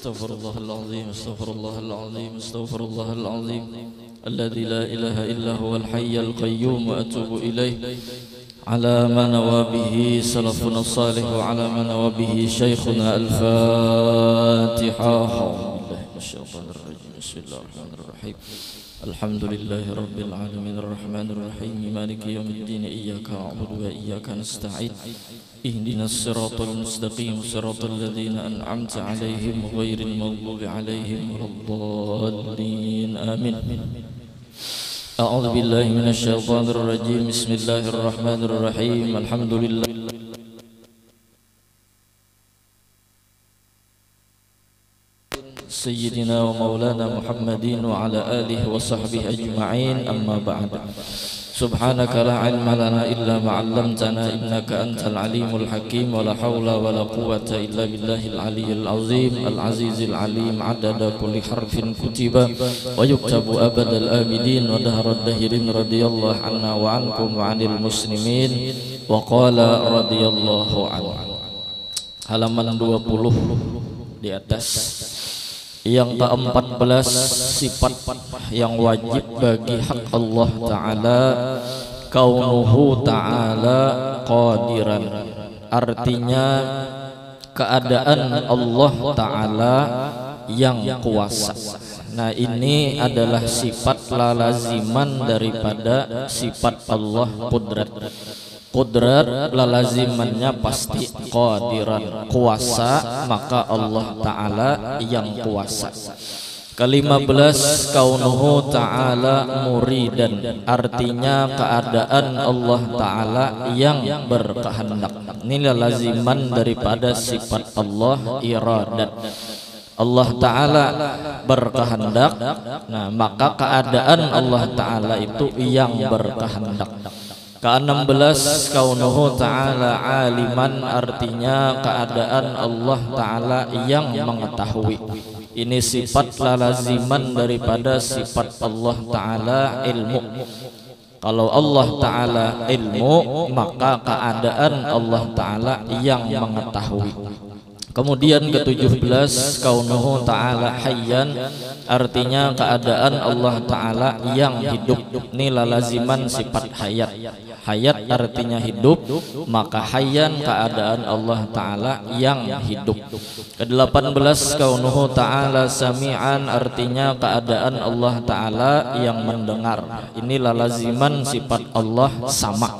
Astaghfirullahaladzim, astaghfirullahaladzim, astaghfirullahaladzim. Alladzi la ilaha illa huwal hayyul qayyum wa atubu ilaih. Ala ma nawabihi salafuna salih wa ala ma nawabihi syekhuna al-Fatihah. Bismillahirrahmanirrahim. Alhamdulillahi rabbil alamin arrahmanir rahim maliki yaumiddin iyyaka na'budu wa iyyaka nasta'in ihdinas siratal mustaqim siratal ladzina an'amta 'alaihim ghairil maghdubi 'alaihim waladdallin amin. A'udzu billahi minasy syaithanir rajim. Bismillahirrahmanirrahim. Alhamdulillah Sayyidina wa maulana Muhammadin wa ala alihi wa sahbihi ajma'in, amma ba'd. Subhanaka la ilma lana illa ma 'allamtana innaka antal alimul hakim wa la haula wa la quwwata illa billahil aliyyil azim al azizil alim adada kulli harfin kutiba wa yuktabu abadal abidin wa dahrad dahirin radhiyallahu anna wa ankum wa 'anil muslimin wa qala radhiyallahu anhu. Halaman 20 di atas. Yang ke-14, sifat yang wajib bagi hak Allah Ta'ala, kaunuhu Ta'ala qadiran. Artinya keadaan Allah Ta'ala yang kuasa. Nah, ini adalah sifat lalaziman daripada sifat Allah qudrat. Qudrat lalazimannya pasti qadiran, kuasa, maka Allah Ta'ala yang kuasa. Ke-15, kaunuhu Ta'ala muridan. Artinya keadaan Allah Ta'ala yang berkehendak. Ini lalaziman daripada sifat Allah iradat. Allah Ta'ala berkehendak, nah maka keadaan Allah Ta'ala itu yang berkehendak. Ke-16, kaunuhu Ta'ala aliman. Artinya keadaan Allah Ta'ala yang mengetahui. Ini sifat lalaziman daripada sifat Allah Ta'ala ilmu. Kalau Allah Ta'ala ilmu, maka keadaan Allah Ta'ala yang mengetahui. Kemudian ke-17, kaunuhu Ta'ala hayyan. Artinya keadaan Allah Ta'ala yang hidup. Ini lalaziman sifat hayat. Hayat artinya hidup, maka hayyan keadaan Allah Ta'ala yang hidup. Ke-18, kaunuhu Ta'ala sami'an. Artinya keadaan Allah Ta'ala yang mendengar. Ini lalaziman sifat Allah sama.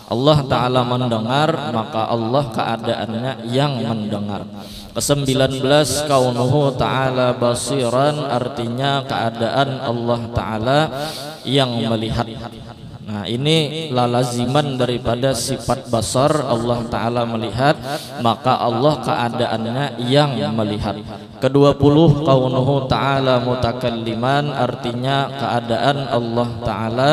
Allah Ta'ala mendengar, maka Allah keadaannya yang mendengar. Ke-19, kaunuhu Ta'ala basiran. Artinya keadaan Allah Ta'ala yang melihat. Nah, ini lalaziman daripada sifat basar. Allah Ta'ala melihat, maka Allah keadaannya yang melihat. Ke-20, kaunuhu Ta'ala mutakalliman. Artinya keadaan Allah Ta'ala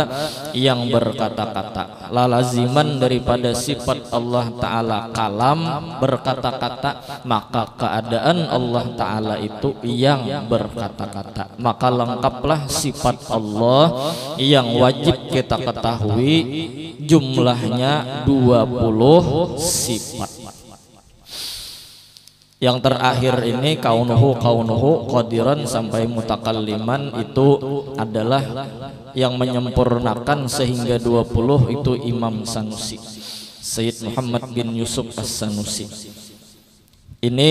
yang berkata-kata. Lalaziman daripada sifat Allah Ta'ala kalam, berkata-kata, maka keadaan Allah Ta'ala itu yang berkata-kata. Maka lengkaplah sifat Allah yang wajib kita ketahui, jumlahnya 20 sifat. Yang terakhir ini kaunuhu qadiran sampai mutakalliman, itu adalah yang menyempurnakan sehingga 20 itu Imam Sanusi, Sayyid Muhammad bin Yusuf As-Sanusi. Ini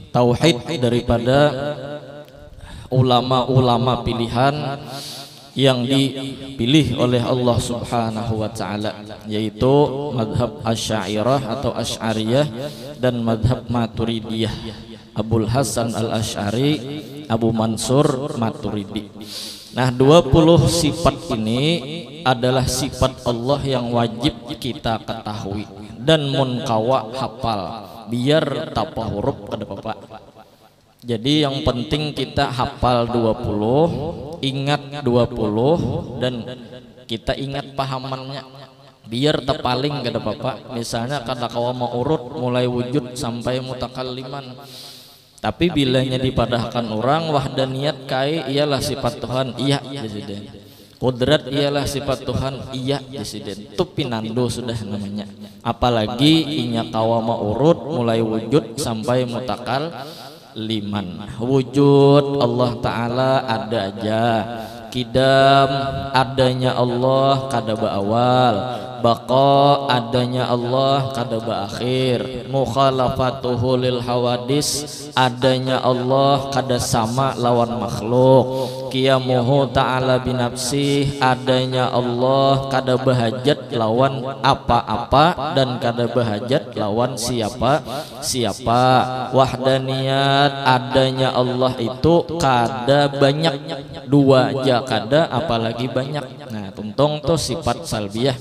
tauhid daripada ulama-ulama pilihan yang dipilih oleh Allah Subhanahu wa Ta'ala, yaitu madhab Asy'ariyah atau Asy'ariyah dan madhab Maturidiyah, Abul Hasan Al-Asy'ari, Abu Mansur Maturidi. Nah, 20 sifat ini adalah sifat Allah yang wajib kita ketahui dan munkawa hafal biar tapa huruf kada Bapak. Jadi yang penting kita hafal 20, ingat 20, dan kita ingat pahamannya biar tepaling kada Bapak. Misalnya kada kawa mau urut mulai wujud sampai mutakalliman. Tapi bilanya dipadahkan orang, wahdaniyat kai ialah sifat Tuhan, iya Presiden. Qudrat ialah sifat Tuhan, iya Presiden. Itu pinando sudah namanya. Apalagi inya kawa mau urut mulai wujud sampai mutakal liman. Wujud Allah Ta'ala ada aja, kidam adanya Allah kada awal, baqa adanya Allah kada akhir, mukhalafatuhu lil hawadis adanya Allah kada sama lawan makhluk, qiyamuhu ta'ala binafsih adanya Allah kada bahajat lawan apa-apa dan kada bahajat lawan siapa, wahdaniyat adanya Allah itu kada banyak, dua aja kada apalagi banyak. Nah tuntung tuh sifat salbiyah.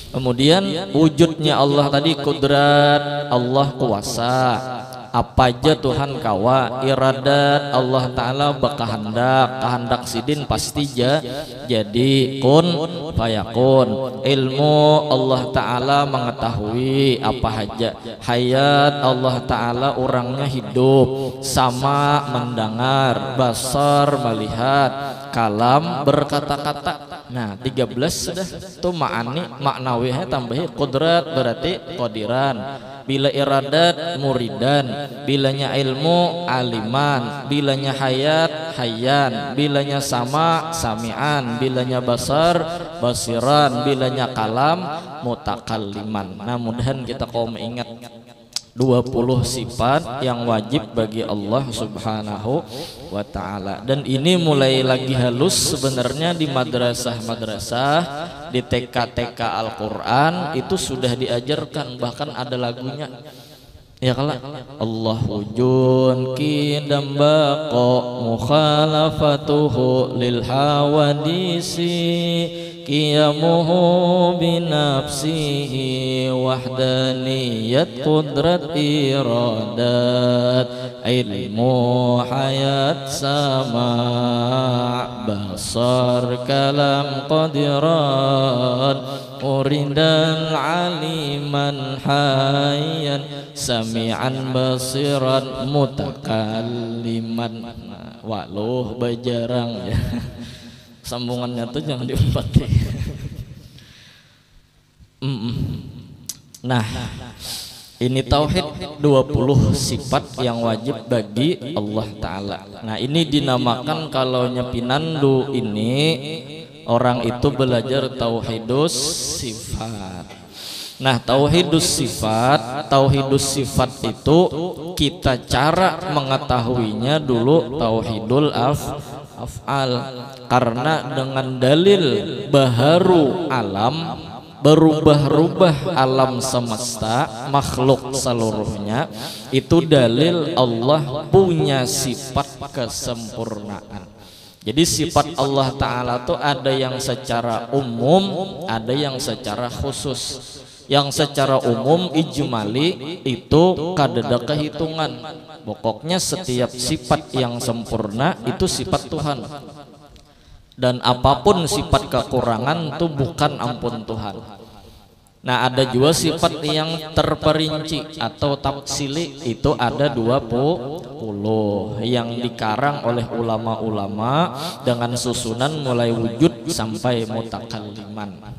Kemudian wujudnya Allah tadi kudrat, Allah kuasa, apa aja Tuhan kawa, iradat Allah Ta'ala kehendak sidin pasti jadi kun fayakun, ilmu Allah Ta'ala mengetahui apa aja, hayat Allah Ta'ala orangnya hidup, sama mendengar, basar melihat, kalam berkata-kata. Nah 13 sudah tuh maknawinya tambahi kudrat berarti qadiran, bila iradat muridan, bilanya ilmu aliman, bilanya hayat hayyan, bilanya sama samian, bilanya basar basiran, bilanya kalam mutakalliman. Nah mudahan kita kau mengingat 20 sifat yang wajib bagi Allah Subhanahu wa Ta'ala. Dan ini mulai lagi halus sebenarnya di madrasah-madrasah, di TK-TK Al-Quran itu sudah diajarkan, bahkan ada lagunya. Ya kala Allah wujud kidam baqa mukhalafatuhu lil hawadisi qiyamuhu binafsihi wahdaniyat qudrat iradat ilmu hayat sama basar kalam qadiran muridan aliman hayyan sami'an basiran mutakalliman. Waluh bajarang ya. Sambungannya tuh jangan diumpat. Nah, ini tauhid 20 sifat yang wajib bagi Allah Ta'ala. Nah ini dinamakan kalau nyepinandu ini orang itu belajar tauhidus sifat. Nah tauhidus sifat itu kita cara mengetahuinya dulu tauhidul af'al, karena dengan dalil baharu alam, berubah-ubah alam semesta makhluk seluruhnya, itu dalil Allah punya sifat kesempurnaan. Jadi sifat Allah Ta'ala itu ada yang secara umum, ada yang secara khusus. Yang secara umum ijmali itu kadada kehitungan. Pokoknya setiap sifat yang sempurna itu sifat Tuhan. Dan apapun sifat kekurangan itu bukan ampun Tuhan. Nah ada juga sifat yang terperinci atau tafsili, itu ada 20 yang dikarang oleh ulama-ulama dengan susunan mulai wujud sampai mutakalliman.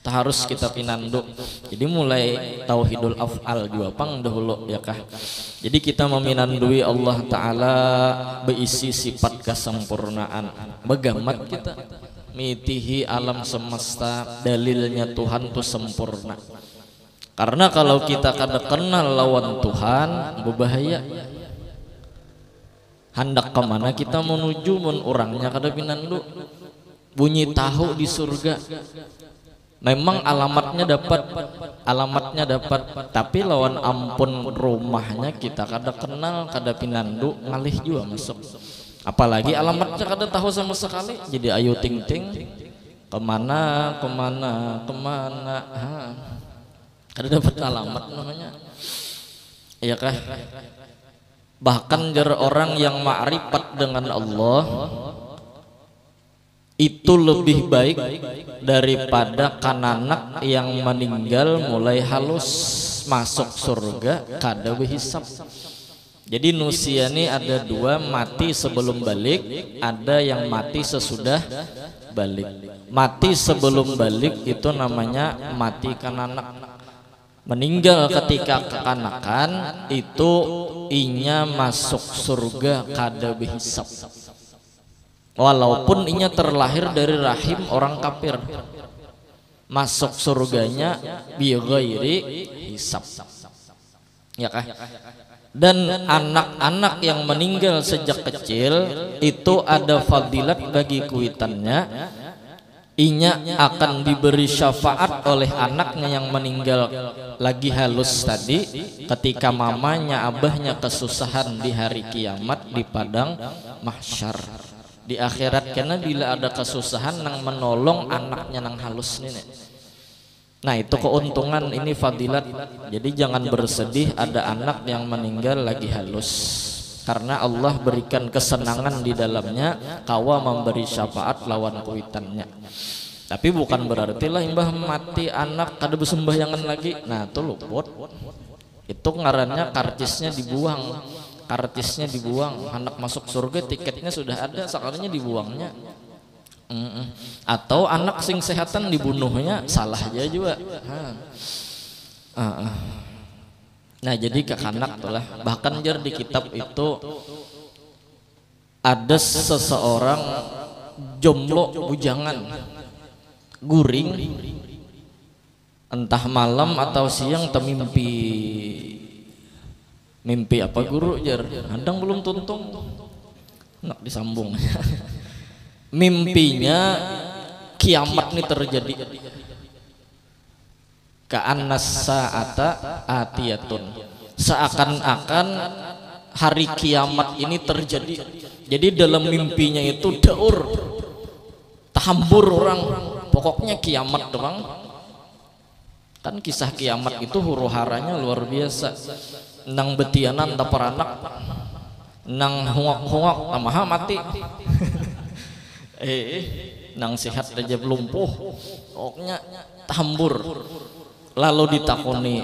Harus kita pinandu. Jadi mulai tauhidul af'al juga pang dahulu ya kah. Jadi kita meminandui Allah Ta'ala berisi sifat kesempurnaan. Begamat kita mitihi alam semesta, dalilnya Tuhan itu sempurna. Karena kalau kita kada kenal lawan Tuhan berbahaya. Hendak kemana kita menuju mun orangnya kada pinandu. Bunyi tahu di surga, memang alamatnya dapat, tapi lawan ampun rumahnya kita kada kenal, kada pinandu, ngalih juga masuk. Apalagi alamatnya kada tahu sama sekali, jadi ayo ting ting kemana, kada dapat alamat namanya, iya kah? Bahkan jar orang yang ma'rifat dengan Allah itu lebih baik daripada kananak yang meninggal mulai halus masuk surga kada berhisab. Jadi nusia ini ada dua, mati sebelum balik, ada yang mati sesudah balik. Mati sebelum balik itu namanya mati kananak. Meninggal ketika kekanakan itu inya masuk surga kada berhisab, walaupun inya terlahir dari rahim orang kafir, masuk surganya bi ghairi hisab, ya kah? Dan anak-anak yang meninggal sejak kecil itu ada fadilat bagi kuitannya, inya akan diberi syafaat oleh anaknya yang meninggal lagi halus tadi ketika mamanya abahnya kesusahan di hari kiamat di padang mahsyar di akhirat, karena bila ada kesusahan nang menolong anaknya nang halus ini. Nah itu keuntungan, ini fadilat. Jadi jangan bersedih ada anak yang meninggal lagi halus, karena Allah berikan kesenangan di dalamnya, kawa memberi syafaat lawan kuitannya. Tapi bukan berarti lah imbah mati anak kada bersembahyangan lagi. Nah itu luput, itu ngarannya karcisnya dibuang, karcisnya dibuang. Anak masuk surga tiketnya sudah ada, sekalinya dibuangnya. Atau anak sing sehatan dibunuhnya, salah aja juga. Nah jadi ke anak tuh lah. Bahkan jar di kitab itu ada seseorang jomblo bujangan guring, entah malam atau siang temimpi, mimpi apa guru jar, handang belum tuntung, nak disambung. Mimpinya kiamat ini terjadi, ka'annas sa'ata atiyatun, seakan-akan hari kiamat ini terjadi. Jadi dalam mimpinya itu daur tahambur orang, pokoknya kiamat doang. Kan kisah kiamat itu huru-haranya luar biasa. Nang betianan taparanak, nang hungok-hungok tamaha mati. Nang sehat aja lumpuh, pokoknya tahambur. Lalu ditakoni,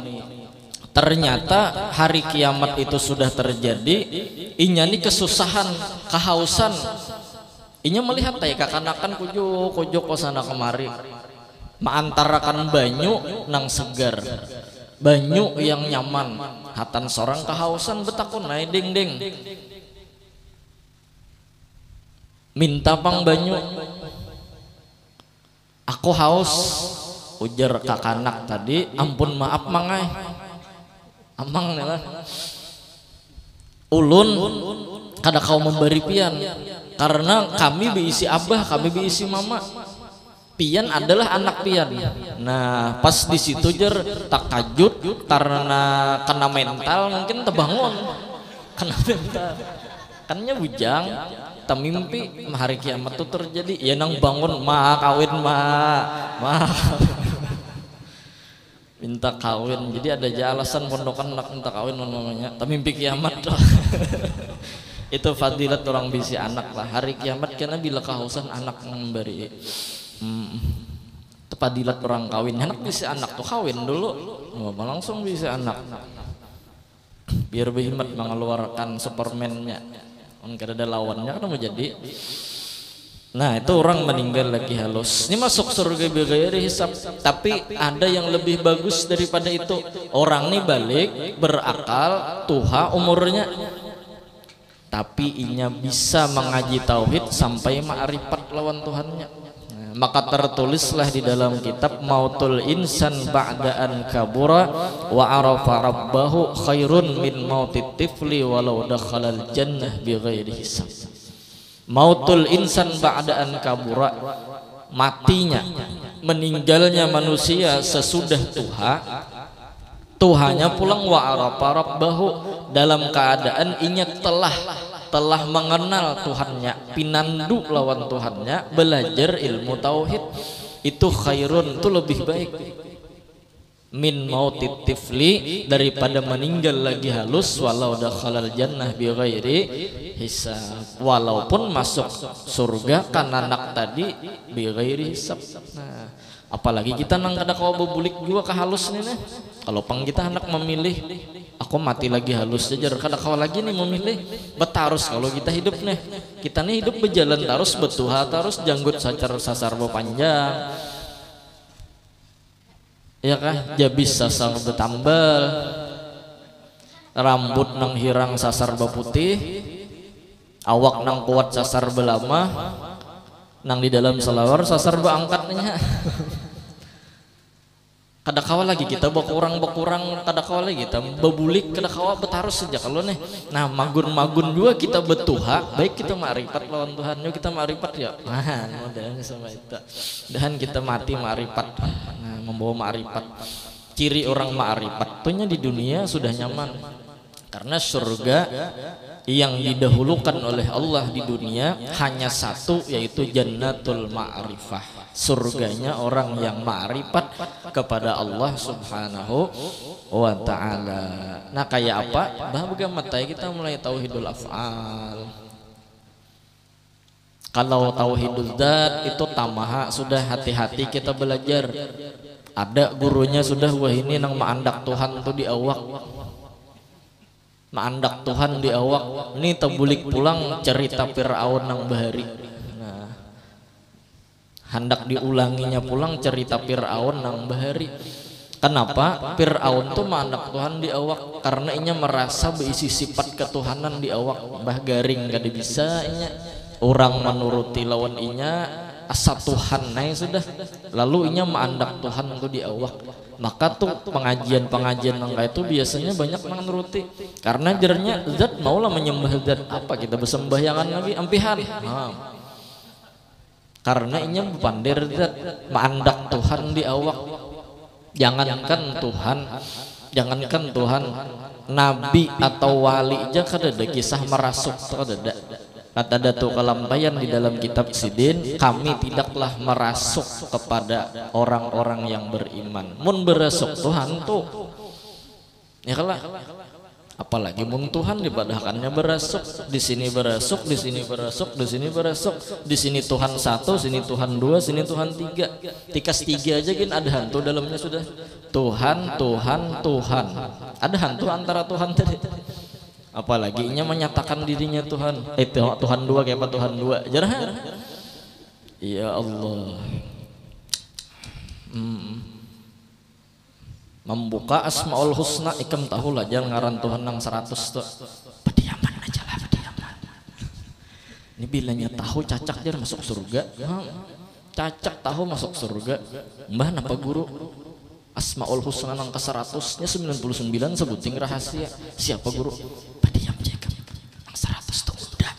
ternyata hari kiamat itu sudah terjadi, inya nih kesusahan, kehausan. Inya melihat tay kakanakan kujuk kosana kemari, maantarakan banyu nang segar, banyu yang nyaman, hatan seorang kehausan betakun naik ding, minta pang banyu, aku haus, ujar kakanak tadi, ampun maaf mangai, amang nih lah, ulun kada kau memberi pian, karena kami diisi abah, kami diisi mama, pian adalah anak pian. Nah pas di situ jar takajut karena kena mental, mungkin terbangun kena mental, kannya bujang temimpi hari kiamat itu terjadi, ya nang bangun ma kawin ma minta kawin. Jadi ada aja alasan pondokan nak minta kawin namanya temimpi kiamat. Itu fadilat orang bisi anak lah hari kiamat, karena bila kehausan anak memberi itu fadilat orang kawin. Anak bisi anak tuh kawin dulu, langsung bisa anak biar berhimmat mengeluarkan supermannya. Karena ada lawannya kan mau jadi. Nah itu orang meninggal lagi halus, ini masuk surga bighairi hisab. Tapi ada yang lebih bagus daripada itu, orang ini balik berakal tuha umurnya, tapi inya bisa mengaji tauhid sampai ma'rifat lawan Tuhannya. Nah, maka tertulislah di dalam kitab, mautul insan ba'daan kabura wa arafa rabbahu khairun min mautit tifli walau dakhalal jannah bighairi hisab. Mautul insan ba'daan kabura, matinya, meninggalnya manusia sesudah tuhanya pulang, wa arafa rabbahu, dalam keadaan inya telah mengenal Tuhannya, pinandu lawan Tuhannya, belajar ilmu tauhid, itu khairun, itu lebih baik, min mautit tifli, daripada meninggal lagi halus, walau dakhalal jannah bighairi hisab, walaupun masuk surga kan anak tadi bighairi hisab. Nah apalagi kita nang kada kau bebulik juga ke halus nih nih. Kalau pang kita anak memilih, aku mati lagi halus aja, kada kau lagi nih memilih betarus. Kalau kita hidup nih, kita nih hidup berjalan terus, betuha terus, janggut sasar panjang, ya kah, jabis sasar bertambal, rambut nang hirang sasar baputih, awak nang kuat sasar belama, nang di dalam selawar sasar beangkatnya. Kadakawa lagi kita berkurang kadakawa lagi kita bebulik kadakawa betarus saja kalau nih. Nah magun juga kita betuha, baik kita ma'rifat lawan Tuhan, yuk kita ma'rifat ya. Modelnya sama itu. Dan kita mati ma'rifat. Nah membawa ma'rifat. Ciri orang ma'rifat tuhnya di dunia sudah nyaman. Karena surga yang didahulukan oleh Allah di dunia hanya satu, yaitu Jannatul Ma'rifah. Surganya orang yang ma'rifat kepada Allah Subhanahu wa ta'ala. Nah kayak apa? Bagaimana kita mulai tauhidul af'al. Kalau tauhidul dzat itu tamaha, sudah hati-hati kita belajar. Ada gurunya sudah, wah ini nang ma'andak Tuhan tuh di awak. Ma'andak Tuhan di awak. Ini tebulik pulang cerita Fir'aun nang bahari. Nah, hendak diulanginya pulang cerita Fir'aun nang bahari. Kenapa? Fir'aun tuh ma'andak Tuhan di awak karena inya merasa berisi sifat ketuhanan di awak. Bah garing gak bisa inya. Orang menuruti lawan inya asa Tuhan naik sudah. Lalu inya ma'andak Tuhan tuh di awak. Maka tuh pengajian nangka itu biasanya banyak menuruti karena jernya zat maulah menyembah zat, apa kita bersembahyangan lagi ampihan. Karena inya pandir zat ma'andak Tuhan di awak. Jangankan Tuhan nabi atau wali aja kada ada kisah merasuk kada ada. Kata Datuk Kalampayan di dalam kitab Sidin, kami tidaklah merasuk kepada orang-orang yang beriman. Mun berasuk Tuhan tuh, ya kalah. Apalagi mun Tuhan dibadahkannya berasuk, di sini berasuk, di sini berasuk, di sini berasuk, di sini Tuhan satu, sini Tuhan dua, sini Tuhan tiga. Tikas tiga aja gin ada hantu dalamnya sudah. Tuhan. Ada hantu antara Tuhan tadi. Apalagi nya menyatakan dirinya Tuhan. Tuhan dua kayak apa Tuhan dua? Jarang. Ya Allah. Membuka Asmaul Husna ikam tahu lah jangan ngaran Tuhan nang 100 tuh. Pediaman aja lah, pediaman. Ini bilanya tahu cacak dia masuk surga. Cacak tahu masuk surga. Mbah napa guru? Asmaul Husna nang ke-100-nya 99 sebuting rahasia. Siapa guru? Pediam jaga. Nang 100 tuh udah.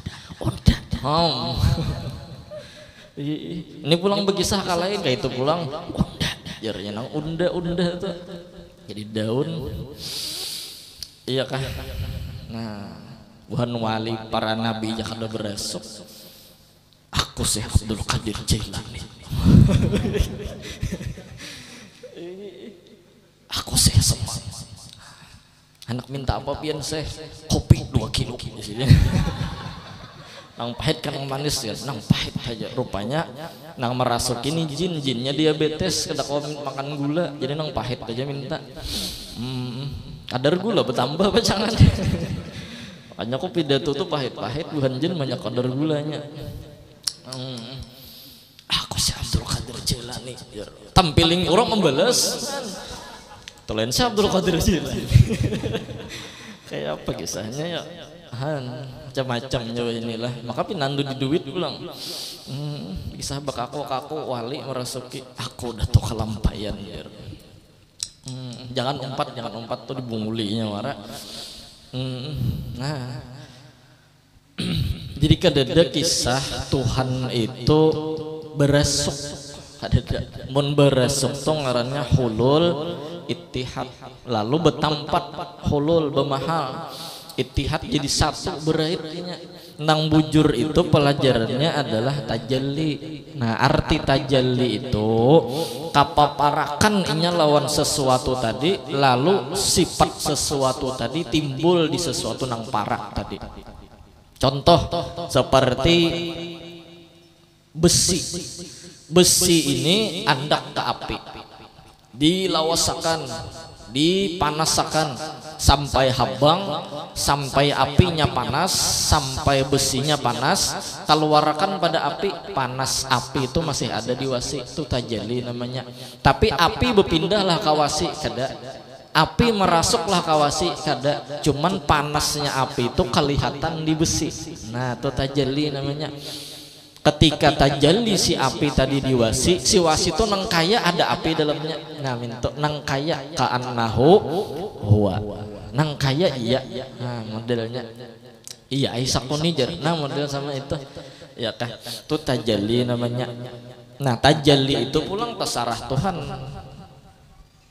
Ini pulang begisah kalain kayak itu pulang. Udah. Jarnya nang unda tuh. Jadi daun. Iya kah? Nah, buhan wali para nabi yang kada berasuk. Aku Syekh Abdul Qadir Jailani. Aku Syekh semua. Anak minta apa pian Syekh? Kopi 2 kilo di sini. Nang pahit kan nang manis ya, nang pahit aja. Rupanya nang merasuk ini jinnya diabetes, kada kau makan gula, jadi nang pahit aja minta. Kadar gula bertambah apa jangan. Makanya kopi pidato tuh pahit-pahit, bukan jin banyak kadar gulanya. Aku Syekh Abdul Qadir Jailani. Tampiling orang membalas. Tulen Syekh Abdul Qadir Jailani. Kayak apa kisahnya ya? Macam-macam nyawa inilah. Maka pinandu di duit pulang. Kisah bak aku wali merasuki. Aku udah tuh kelampayan ya. Jangan umpat tuh dibungulinya wara. Nah. Jadi kadada kisah Tuhan itu berasuk. Kadada mun berasuk tuh ngarannya hulul ittihad. Lalu betampat hulul bemahal. Ittihad jadi satu berairnya. Nang bujur itu pelajarannya adalah tajalli. Nah arti tajalli itu kapaparakan inya lawan sesuatu tadi, lalu sifat sesuatu tadi timbul di sesuatu nang parak tadi. Contoh seperti besi ini andak ke api, dilawasakan, dipanasakan sampai habang, sampai apinya panas, sampai besinya panas, keluarkan pada api, panas api itu masih ada di wasi, itu tajalli namanya. Tapi api berpindahlah ke wasi, kada Api merasuklah kawasi kada, cuman panasnya api itu kelihatan di besi. Nah itu tajalli namanya. Ketika tajalli si api tadi di wasi, si wasi itu nangkaya ada api dalamnya. Nah minta nangkaya ka'annahu huwa, nangkaya iya. Nah modelnya iya Aisyah. Nah model sama itu ya kah, itu tajalli namanya. Nah tajalli itu pulang terserah Tuhan.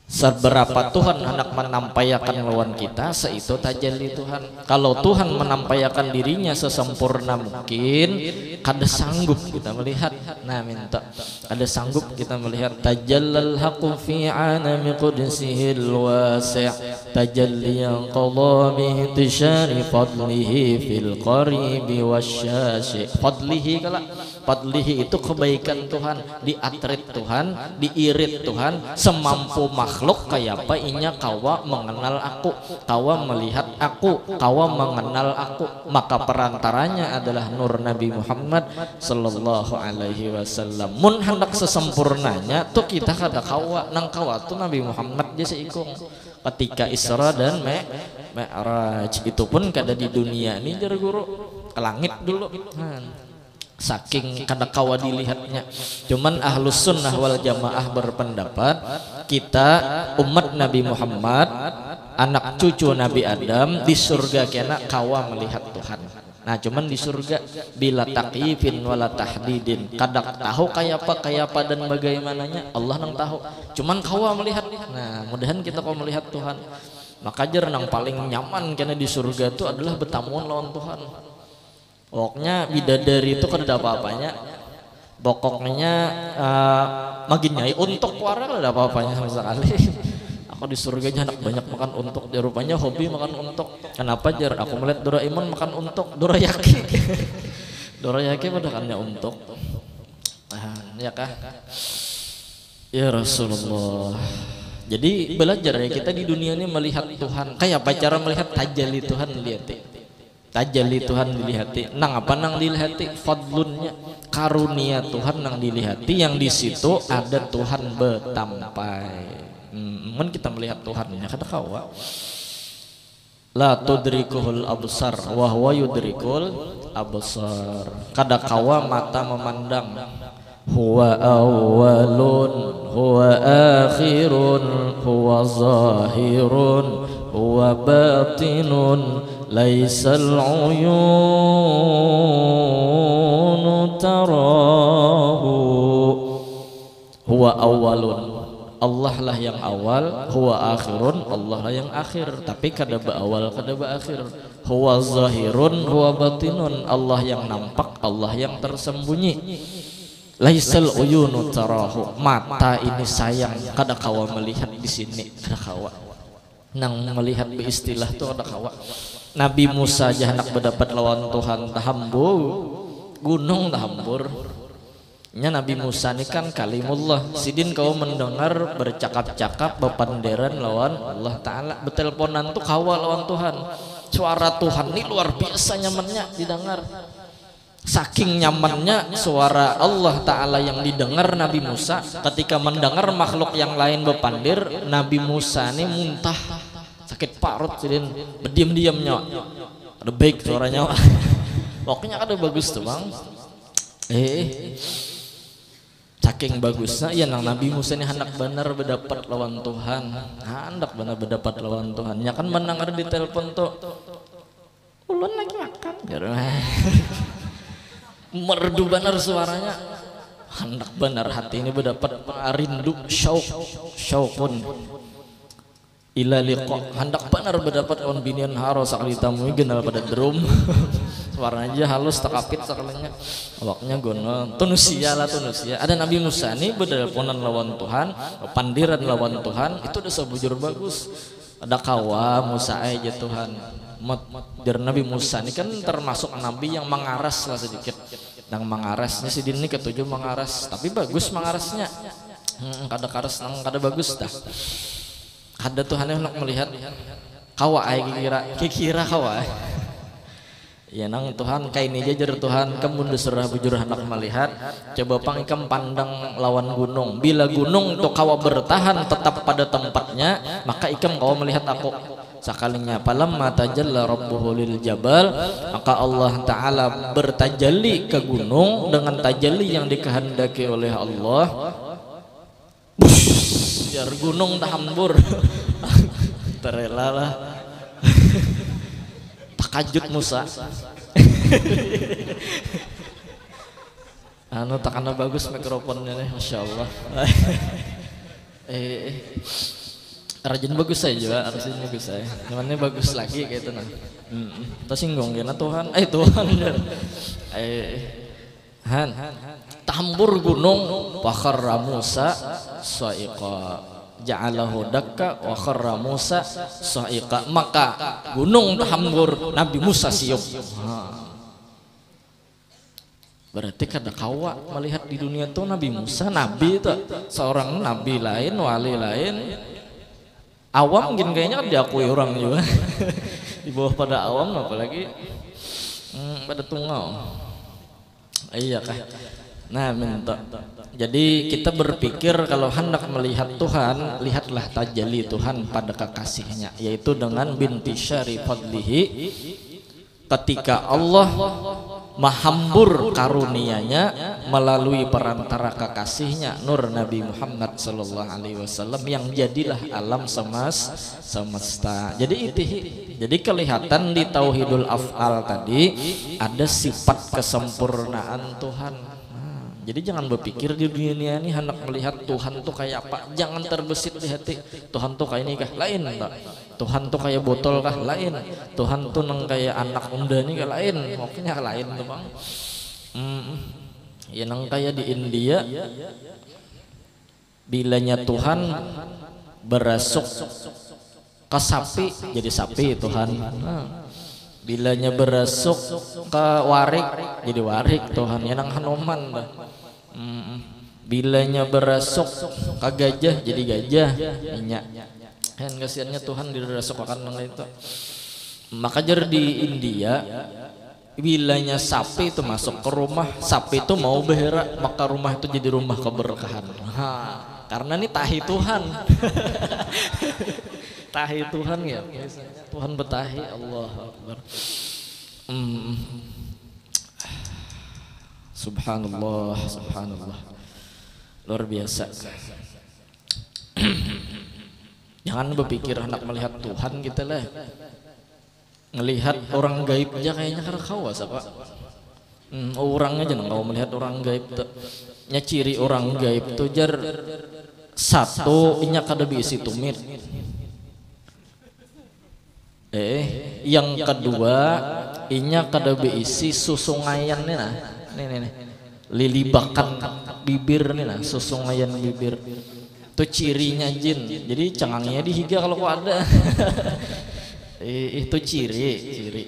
Seberapa Tuhan hendak menampaikan lawan kita, seitu tajalli Tuhan. Kalau Tuhan menampaikan dirinya sesempurna mungkin, kada sanggup kita melihat. Nah minta kada sanggup kita melihat. Tajallal haqqu fi anami qudusihil wasi', tajalli yang qadha bihi tishari fadlihi fil qaribi wasyashi. Fadlihi kala, fadlihi itu kebaikan Tuhan, diatrit Tuhan, diirit Tuhan, semampu makhluk kayak apa inya kawa mengenal aku, kawa melihat aku, kawa mengenal aku. Maka perantaranya adalah nur Nabi Muhammad sallallahu alaihi wasallam. Mun hendak sesempurnanya tuh kita kada kawa, nang kawa tuh Nabi Muhammad je seikung. Ketika Isra dan Mi'raj itu pun kada di dunia ini jar guru, ke langit dulu. Saking kada kawa dilihatnya. Cuman ahlus sunnah wal jamaah berpendapat kita umat Nabi Muhammad, anak cucu Nabi Adam di surga kena kawa melihat Tuhan. Nah cuman di surga bila taqyifin wala tahdidin, kada tahu kayak apa dan bagaimananya, Allah nang tahu, cuman kawa melihat. Nah mudahan kita kau melihat Tuhan. Maka jar nang paling nyaman kena di surga itu adalah betamuan lawan Tuhan. Pokoknya bidadari itu kada ada apa-apanya. Pokoknya makin nyai untuk kuara kada ada apa-apanya sama sekali. Aku di surganya anak banyak makan untuk, dia rupanya hobi makan untuk. Kenapa jar? Aku melihat Doraemon makan untuk, dorayaki. Dorayaki padahalnya untuk. Ya kah? Ya Rasulullah. Jadi belajar ya kita di dunia ini melihat Tuhan. Kayak apa cara melihat tajalli Tuhan lihat. Tajalli Tuhan dilihati, nang apa nang dilihati? Fadlunnya, karunia Tuhan nang dilihati, yang di situ ada Tuhan betampai. Mun kita melihat Tuhannya kata kawa. La tudrikuhul absar wa huwa yudrikul absar. Kada kawa mata memandang. Huwa awwalun, huwa akhirun, huwa zahirun, huwa batinun, laisal uyunu tarahu. Huwa awwalun, Allah lah yang awal, huwa akhirun, Allah lah yang akhir. Tapi kada beawal, kada beakhir. Huwa zahirun, huwa batinun, Allah yang nampak, Allah yang tersembunyi. Laisal uyunu tarahu, mata ini sayang kada kawa melihat di sini, kada kawa. Nang melihat beristilah tuh kada kawa. Nabi Musa aja hendak berdapat lawan Tuhan tahambu, gunung tahambur. Nya Nabi Musa ini kan kalimullah. Sidin kau mendengar bercakap-cakap bepanderan lawan Allah Ta'ala, beteleponan tuh kawa lawan Tuhan. Suara Tuhan ini luar biasa nyamannya didengar. Saking nyamannya suara Allah Ta'ala yang didengar Nabi Musa, ketika mendengar makhluk yang lain bepandir, Nabi Musa ini muntah, sakit parut, sidin berdiam-diamnya. Ada baik suaranya. Pokoknya ada bagus tuh bang. Saking bagusnya ya nang Nabi Musa ini hendak benar berdapat lawan Tuhan, hendak benar berdapat lawan Tuhan. Ya kan mendengar di telepon tuh, ulun lagi makan. Merdu benar suaranya, hendak benar hati ini berdapat rindu, syauqun ila liqa, hendak benar berdapat on binian haro sakali tamu genal pada drum. Suaranya aja halus takapit sakalinya, awaknya gono tunusia lah tunusia. Ada Nabi Musa nih berteleponan lawan Tuhan, pandiran lawan Tuhan, itu udah sebujur bagus. Ada kawa Musa aja Tuhan. Dari Nabi Musa ini kan termasuk nabi yang mengaras lah sedikit. Yang mengarasnya si ini ketujuh mengaras, tapi bagus mengarasnya. Kada karas nang kada bagus dah. Kada Tuhan yang melihat kawa kira kawa. Ya nang Tuhan kaini jajar Tuhan kamu deserah bujur hendak melihat coba pangikam pandang lawan gunung bila gunung itu kawa bertahan tetap pada tempatnya maka ikam kawa melihat aku sekalinya falamma tajalla rabbuhu lil jabal maka Allah taala bertajalli ke gunung dengan tajalli yang dikehendaki oleh Allah biar gunung tahambur terelalah takajud Musa anu takana bagus mikrofonnya nih Masya Allah rajin bagus saya juga rajin bagus saya namanya bagus lagi kayak itu nah tersinggung ya Tuhan Tuhan Han tambur gunung fakharra Musa sa'iqa ja'alahu dakka wa kharra Musa sa'iqa maka gunung tambur Nabi Musa siup berarti kada kawa melihat di dunia itu Nabi Musa nabi itu seorang nabi lain wali lain awam mungkin kayaknya diakui orang juga di bawah pada awam apalagi pada tunggal iya kah nah minta jadi kita berpikir kalau hendak melihat Tuhan lihatlah tajalli Tuhan pada kekasihnya yaitu dengan bintisyari fadlihi ketika Allah mahambur karunianya melalui perantara kekasihnya Nur Nabi Muhammad sallallahu alaihi wasallam yang jadilah alam semesta jadi kelihatan di tauhidul af'al tadi ada sifat kesempurnaan Tuhan. Jadi jangan berpikir di dunia ini hendak melihat Tuhan tuh kayak apa. Jangan terbesit di hati Tuhan tuh kayak ini kah? Lain tak? Tuhan tuh kayak botol kah? Lain. Tuhan tuh nang kayak anak unda nih kah? Lain. Pokoknya lain tuh bang. Ya nang kayak di India bilanya Tuhan berasuk ke sapi jadi sapi Tuhan. Bilanya berasuk ke warik jadi warik Tuhan ya nang Hanuman dah. Bilanya berasuk ke gajah jadi gajah minyak kan kasihannya Tuhan dirasuk akan nang itu maka jar di India bilanya sapi itu masuk ke rumah sapi itu mau berak maka rumah itu jadi rumah keberkahan karena ini tahi Tuhan tahi Tuhan ya Tuhan betahi Allah Akbar Subhanallah Subhanallah luar biasa jangan berpikir hendak melihat Tuhan kita lah ngelihat orang gaib aja kayaknya karena kawas apa orangnya jangan kau melihat orang gaib nya ciri orang gaib tuh jar satu inya kada bisi tumit yang kedua inya kada beisi susungayan nih nah nih lilibakan bibir nih nah susungayan bibir itu cirinya jin jadi cengangnya dihiga kalau kok ada itu ciri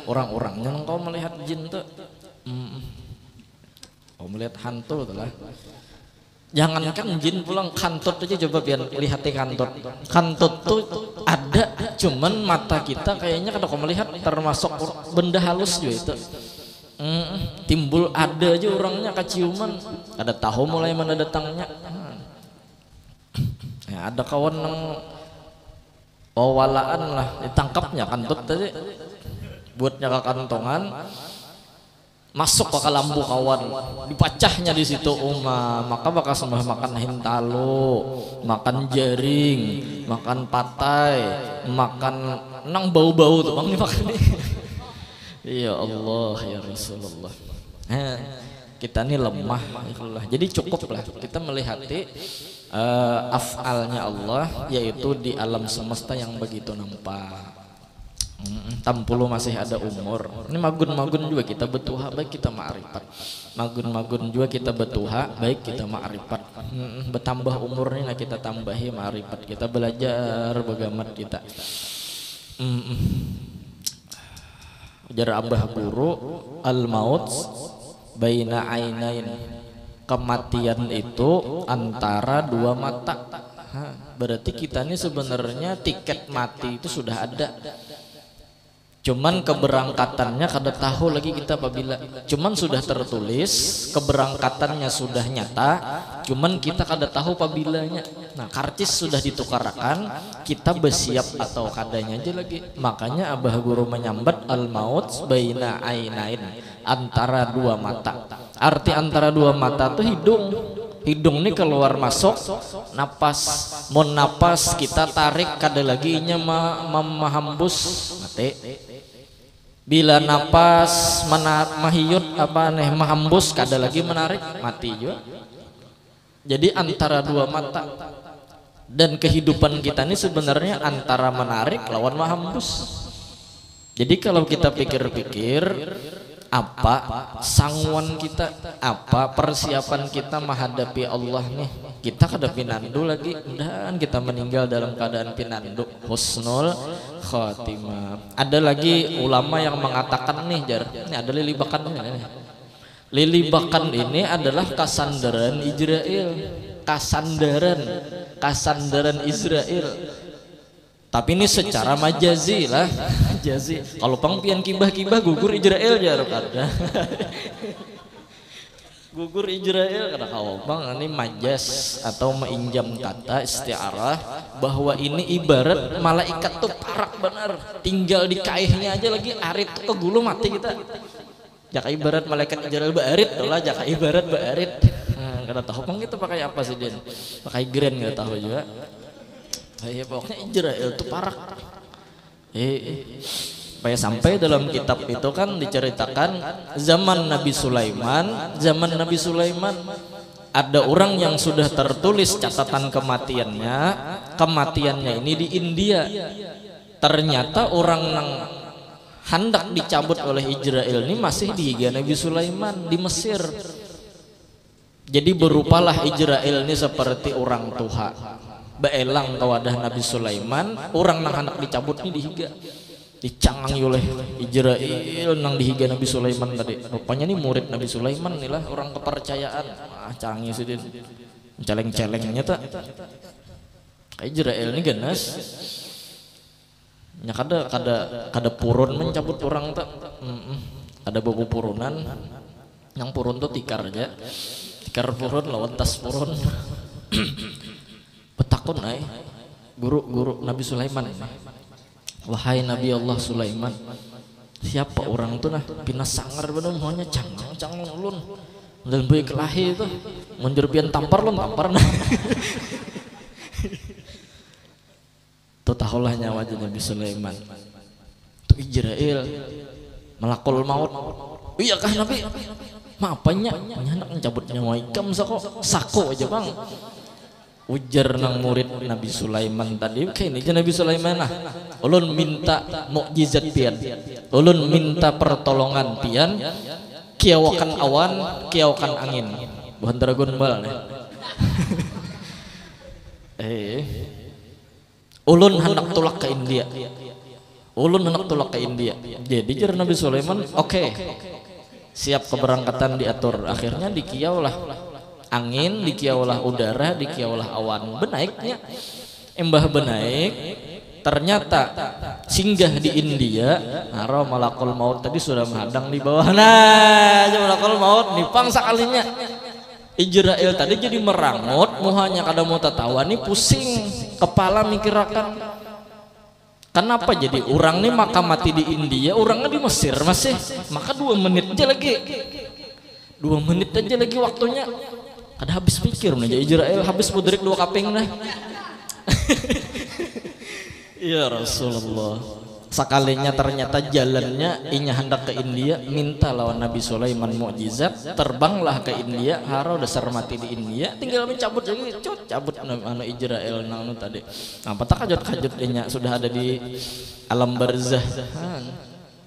orang-orangnya kau melihat jin tuh kau melihat hantu tuh lah jangankan jin pulang kantut aja coba biar lihat kantut tuh ada cuman mata kita kayaknya kalau kau melihat termasuk benda halus juga itu timbul ada aja orangnya keciuman ada tahu mulai mana datangnya ya, ada kawan yang walaan lah ditangkapnya kantut tadi buatnya ke kantongan masuk ke lambu kawan dipacahnya di situ maka bakal sembah makan hintalo makan jaring makan patai makan nang bau-bau tuh bang makan ya Allah ya Rasulullah kita ini lemah jadi cukup lah kita melihati af'alnya Allah yaitu di alam semesta yang begitu nampak tampulu masih ada umur ini magun-magun juga kita betuha baik kita ma'rifat magun-magun juga kita betuha baik kita ma'rifat bertambah umurnya nah kita tambahi ma'rifat kita belajar bagaimana kita ujar abah guru al-maut baina ainain kematian itu antara dua mata berarti kita ini sebenarnya tiket mati itu sudah ada Cuman keberangkatannya kada tahu lagi kita apabila. Cuman sudah tertulis keberangkatannya sudah nyata, cuman kita kada tahu apabilanya. Nah, karcis sudah ditukarkan, kita bersiap atau kadanya aja lagi. Makanya Abah Guru menyambat al maut baina ainain, antara dua mata. Arti antara dua mata tuh hidung. Hidung ini keluar masuk napas, mau napas kita tarik kada lagi nya memahambus mati. Bila napas mahiyut apa nih mahambus kada lagi menarik mati juga. Jadi antara dua mata. Dan kehidupan kita ini sebenarnya antara menarik lawan mahambus. Jadi kalau kita pikir-pikir, apa sangguan kita, apa persiapan kita menghadapi Allah nih, kita kada pinandu lagi dan kita meninggal dalam keadaan pinandu, husnul khotimah. Ada lagi ulama yang mengatakan nih jar, ini ada lilibakan nih. Lilibakan ini adalah kasandaran Israel, kasandaran Israel. Tapi ini secara majazi lah, majazi. Kalau pangpian kibah-kibah gugur Israel jaruk ada. Gugur Israel kada kau bang, ini majas atau menginjam kata istiarah bahwa ini ibarat malaikat tuh parak benar, tinggal di kaihnya aja lagi arit tuh kegulu mati kita. Jaka ibarat malaikat Israel baarit lah, jaka ibarat baarit. Kada tahu bang kita pakai apa sih din? Pakai grand kada tahu juga. Ya pokoknya Israel itu parak. Supaya sampai dalam kitab itu kan diceritakan zaman Nabi Sulaiman ada orang yang sudah tertulis catatan kematiannya ini di India. Ternyata orang yang hendak dicabut oleh Israel ini masih di higa Nabi Sulaiman di Mesir. Jadi berupalah Israel ini seperti orang Tuhan. Beelang ke wadah Nabi Sulaiman, orang nang hendak dicabut nih dihiga, dicangangi oleh Israel nang dihiga Nabi Sulaiman tadi. Rupanya nih murid Nabi Sulaiman nih lah, orang kepercayaan. Canggih sih dia, celeng-celengnya tak. Israel ini ganas, nya kada purun mencabut orang tak. Ada buku purunan, yang purun tuh tikar aja, tikar purun lawan tas purun. Petakun guru Nabi Sulaiman, wahai Nabi Allah Sulaiman, siapa orang tuh nah pinas sangar bener maunya cangang ulun dan bayi kelahi itu menjerpian tampar nah. Tuh tahulah nyawa Nabi Sulaiman tuh Israel melakul maut. Iya kah Nabi? Maapanya hendak mencabut nyawa ikam sako aja bang. Ujar nang murid Nabi Sulaiman tadi, kayak ini Nabi Sulaiman lah. Ulun minta mukjizat pian, ulun minta pertolongan pian, kiawakan awan, kiawakan angin. Bukan Dragon Ball nih. Ulun hendak tulak ke India. Ulun hendak tulak ke India. Jadi jar Nabi Sulaiman, oke. Siap keberangkatan diatur. Akhirnya dikiaulah angin, dikiaulah udara, dikiaulah awan. Benaiknya embah benaik, ternyata singgah di India. Naro malakul maut tadi sudah menghadang di bawah. Nah, malakul maut nipang sekalinya. Israel tadi jadi merangut, muhanya kada mau tertawa nih, pusing kepala mikirakan. Kenapa jadi orang nih maka mati di India, orangnya di Mesir masih, maka 2 menit aja lagi. 2 menit aja lagi waktunya. Ada habis pikir nih Israel habis mudrik 2 kaping nah. Ya Rasulullah. Sekalinya ternyata jalannya inya hendak ke India, minta lawan Nabi Sulaiman mukjizat, terbanglah ke India, haro dasar mati di India, tinggal mencabut lagi, cabut anu Israel nang tadi. Nah, patah kajut inya sudah ada di alam barzah.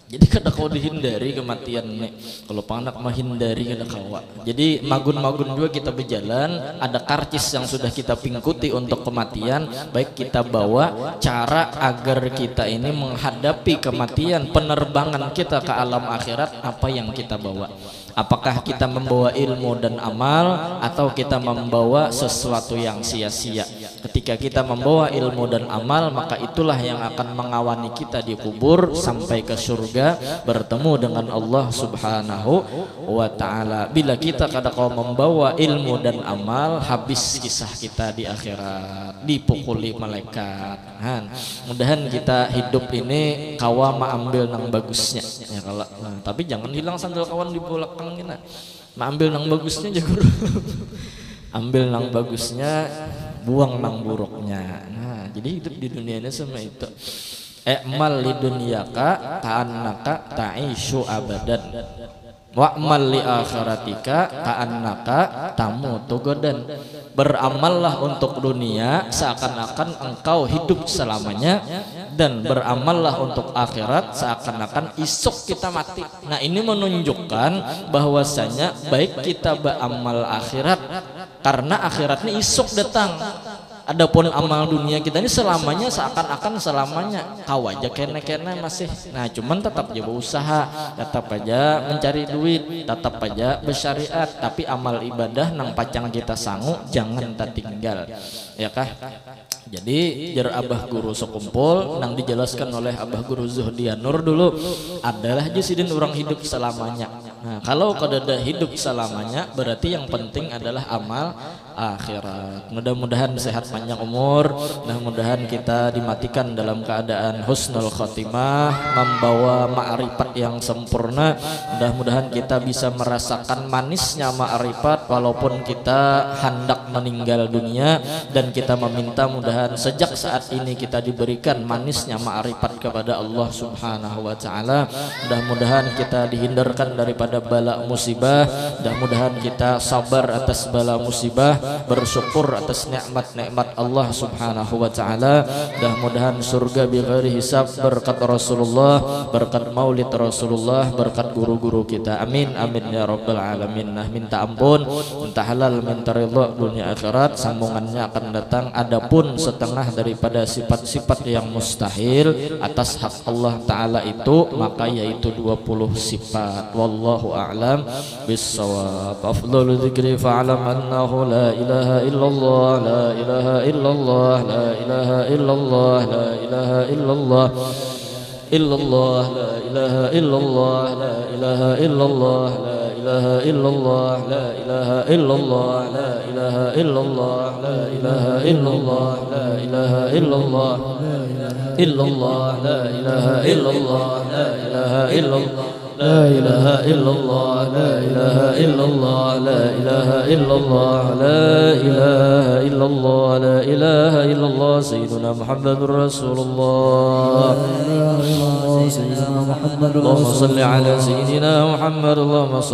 Jadi kada kau dihindari kematian nih. Kalau panganak menghindari kada kawa. Jadi magun-magun juga kita berjalan, ada karcis yang sudah kita pingkuti untuk kematian, baik kita bawa cara agar kita ini menghadapi kematian, penerbangan kita ke alam akhirat, apa yang kita bawa. Apakah kita membawa ilmu dan amal atau kita membawa sesuatu yang sia-sia. Ketika Jika kita membawa ilmu dan amal, maka itulah yang akan mengawani kita di kubur sampai ke surga bertemu dengan Allah Subhanahu wa ta'ala. Bila kita kadang membawa ilmu dan amal, habis kisah kita di akhirat, dipukuli malaikat. Mudahan kita hidup ini kawa ambil nang bagusnya ya kalau. Tapi jangan hilang sandal kawan di belakang kita. Ambil nang bagusnya jagur. Ambil nang bagusnya, buang nang buruknya. Nah, jadi hidup di dunia ini sama itu. I'mal li dunyaka ka'annaka ta'ishu abadan. Wa'mal li akhiratika ka'annaka tamutu godan. Beramallah untuk dunia seakan-akan engkau hidup selamanya, dan beramallah untuk akhirat seakan-akan isuk kita mati. Nah, ini menunjukkan bahwasanya baik kita beramal akhirat karena akhiratnya isuk datang. Adapun amal dunia kita ini selamanya seakan-akan selamanya kau aja kene-kene masih. Nah, cuman tetap aja berusaha, tetap aja mencari duit, tetap aja bersyariat, tapi amal ibadah nang pacang kita sangu jangan tak tinggal. Ya kah? Jadi jar abah guru sekumpul nang dijelaskan oleh abah guru Zuhdianur dulu adalah jusidin orang hidup selamanya. Nah, kalau kada hidup selamanya berarti yang penting adalah amal akhirat. Mudah-mudahan sehat panjang umur, mudah-mudahan kita dimatikan dalam keadaan husnul khotimah, membawa ma'rifat yang sempurna. Mudah-mudahan kita bisa merasakan manisnya ma'rifat walaupun kita hendak meninggal dunia, dan kita meminta mudahan sejak saat ini kita diberikan manisnya ma'rifat kepada Allah Subhanahu wa ta'ala. Mudah-mudahan kita dihindarkan daripada bala musibah, mudah-mudahan kita sabar atas bala musibah, bersyukur atas nikmat-nikmat Allah Subhanahu wa ta'ala. Mudah-mudahan surga bi ghairi hisab berkat Rasulullah, berkat maulid Rasulullah, berkat guru-guru kita. Amin amin ya rabbal alamin. Nah, minta ampun, minta halal, minta ridha dunia akhirat. Sambungannya akan datang. Adapun setengah daripada sifat-sifat yang mustahil atas hak Allah Ta'ala itu, maka yaitu 20 sifat. Wallahu a'lam bissawab. Afdhalu dzikri fa'lam annahu la ilaha illallah, la ilaha illallah, la ilaha illallah, la ilaha illallah, illallah, la ilaha illallah, la ilaha illallah, la ilaha illallah, la ilaha illallah, la ilaha illallah, la ilaha illallah, la ilaha illallah, illallah, la ilaha illallah, la ilaha illallah, لا إله إلا الله، لا إله إلا الله، لا إله إلا الله، لا إله إلا الله، لا إله إلا الله. سيدنا محمد رسول الله. اللهم صل على سيدنا محمد. اللهم صل